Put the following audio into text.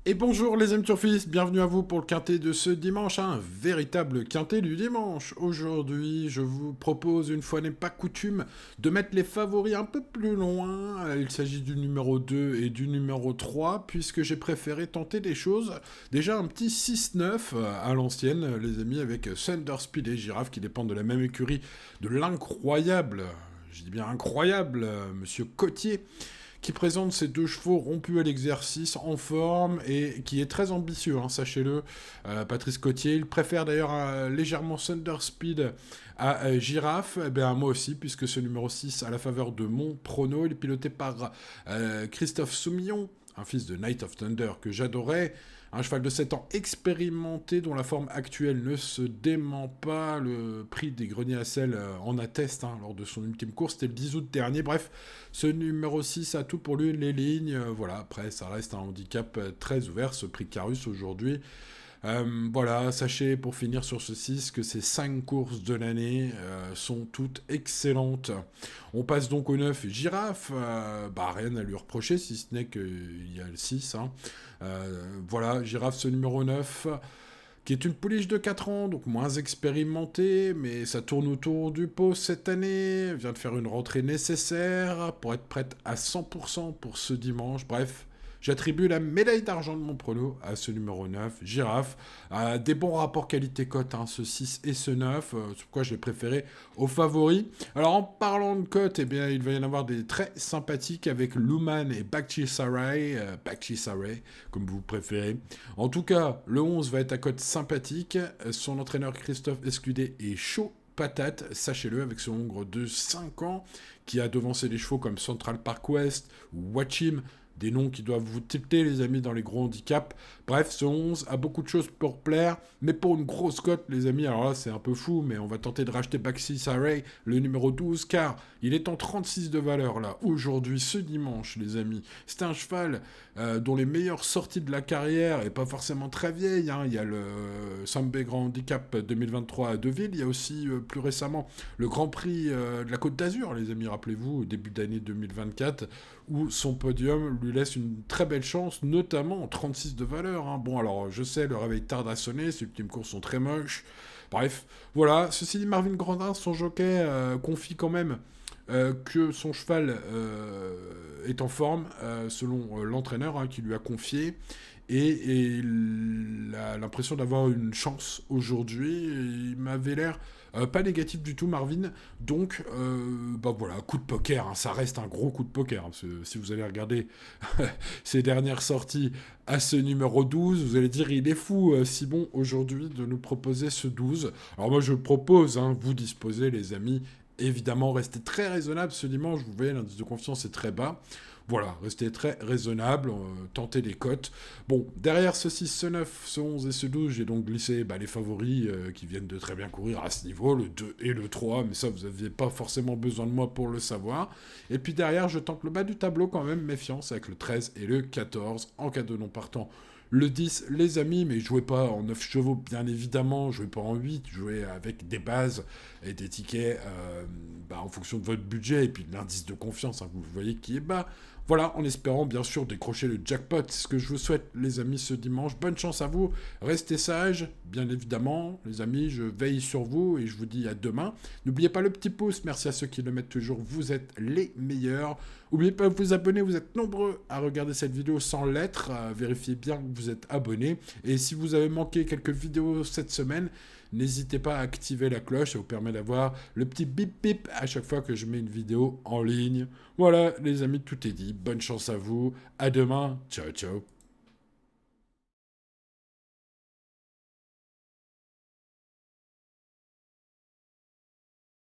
Et bonjour les amis turfistes, bienvenue à vous pour le quintet de ce dimanche, un véritable quintet du dimanche. Aujourd'hui, je vous propose, une fois n'est pas coutume, de mettre les favoris un peu plus loin. Il s'agit du numéro 2 et du numéro 3, puisque j'ai préféré tenter des choses. Déjà un petit 6-9 à l'ancienne, les amis, avec Thunder Speed et Giraffe qui dépendent de la même écurie, de l'incroyable, je dis bien incroyable, monsieur Cotier, qui présente ses deux chevaux rompus à l'exercice, en forme, et qui est très ambitieux, hein, sachez-le, Patrice Cotier. Il préfère d'ailleurs légèrement Thunder Speed à Giraffe, eh bien, moi aussi, puisque ce numéro 6 à la faveur de mon prono, il est piloté par Christophe Soumillon, un fils de Knight of Thunder que j'adorais, un cheval de 7 ans expérimenté dont la forme actuelle ne se dément pas. Le prix des greniers à sel en atteste, hein, lors de son ultime course, c'était le 10 août dernier. Bref, ce numéro 6 a tout pour lui, les lignes. Voilà, après, ça reste un handicap très ouvert, ce prix Carus aujourd'hui. Voilà, sachez pour finir sur ce 6 que ces 5 courses de l'année sont toutes excellentes. On passe donc au 9 Girafe, rien à lui reprocher si ce n'est qu'il y a le 6. Hein. Voilà, Girafe ce numéro 9 qui est une pouliche de 4 ans, donc moins expérimentée, mais ça tourne autour du pot cette année, elle vient de faire une rentrée nécessaire pour être prête à 100% pour ce dimanche. Bref, j'attribue la médaille d'argent de mon prono à ce numéro 9, Girafe. Des bons rapports qualité-cote, hein, ce 6 et ce 9. C'est pourquoi je l'ai préféré aux favoris. Alors en parlant de cote, eh bien, il va y en avoir des très sympathiques avec Luman et Bakchi Sarai, comme vous préférez. En tout cas, le 11 va être à cote sympathique. Son entraîneur Christophe Escudé est chaud patate, sachez-le, avec son hongre de 5 ans, qui a devancé des chevaux comme Central Park West ou Watchim, des noms qui doivent vous tilter, les amis, dans les gros handicaps. Bref, ce 11 a beaucoup de choses pour plaire, mais pour une grosse cote, les amis, alors là, c'est un peu fou, mais on va tenter de racheter Baxi Saray, le numéro 12, car il est en 36 de valeur, là, aujourd'hui, ce dimanche, les amis. C'est un cheval dont les meilleures sorties de la carrière, et pas forcément très vieille, hein. Il y a le Sambé Grand Handicap 2023 à Deauville, il y a aussi, plus récemment, le Grand Prix de la Côte d'Azur, les amis, rappelez-vous, au début d'année 2024, où son podium lui laisse une très belle chance, notamment en 36 de valeur. Hein. Bon, alors, je sais, le réveil tarde à sonner, ces ultimes courses sont très moches. Bref, voilà. Ceci dit, Marvin Grandin, son jockey, confie quand même que son cheval est en forme, selon l'entraîneur, hein, qui lui a confié. Et il a l'impression d'avoir une chance aujourd'hui. Il m'avait l'air pas négatif du tout, Marvin. Donc, voilà, coup de poker. Hein, ça reste un gros coup de poker. Hein, parce que si vous allez regarder ses dernières sorties à ce numéro 12, vous allez dire il est fou, Simon, aujourd'hui, de nous proposer ce 12. Alors moi, je propose, hein, vous disposez, les amis. Évidemment, restez très raisonnable ce dimanche. Vous voyez, l'indice de confiance est très bas. Voilà, restez très raisonnable, tentez les cotes. Bon, derrière ce 6, ce 9, ce 11 et ce 12, j'ai donc glissé les favoris qui viennent de très bien courir à ce niveau, le 2 et le 3, mais ça, vous n'aviez pas forcément besoin de moi pour le savoir. Et puis derrière, je tente le bas du tableau quand même, méfiance, avec le 13 et le 14, en cas de non partant. Le 10, les amis, mais jouez pas en 9 chevaux, bien évidemment, jouez pas en 8, jouez avec des bases et des tickets en fonction de votre budget et puis de l'indice de confiance, hein, vous voyez qui est bas. Voilà, en espérant bien sûr décrocher le jackpot. C'est ce que je vous souhaite, les amis, ce dimanche. Bonne chance à vous. Restez sages, bien évidemment. Les amis, je veille sur vous et je vous dis à demain. N'oubliez pas le petit pouce. Merci à ceux qui le mettent toujours. Vous êtes les meilleurs. N'oubliez pas de vous abonner. Vous êtes nombreux à regarder cette vidéo sans lettres. Vérifiez bien que vous êtes abonnés. Et si vous avez manqué quelques vidéos cette semaine, n'hésitez pas à activer la cloche, ça vous permet d'avoir le petit bip bip à chaque fois que je mets une vidéo en ligne. Voilà les amis, tout est dit. Bonne chance à vous. À demain. Ciao ciao.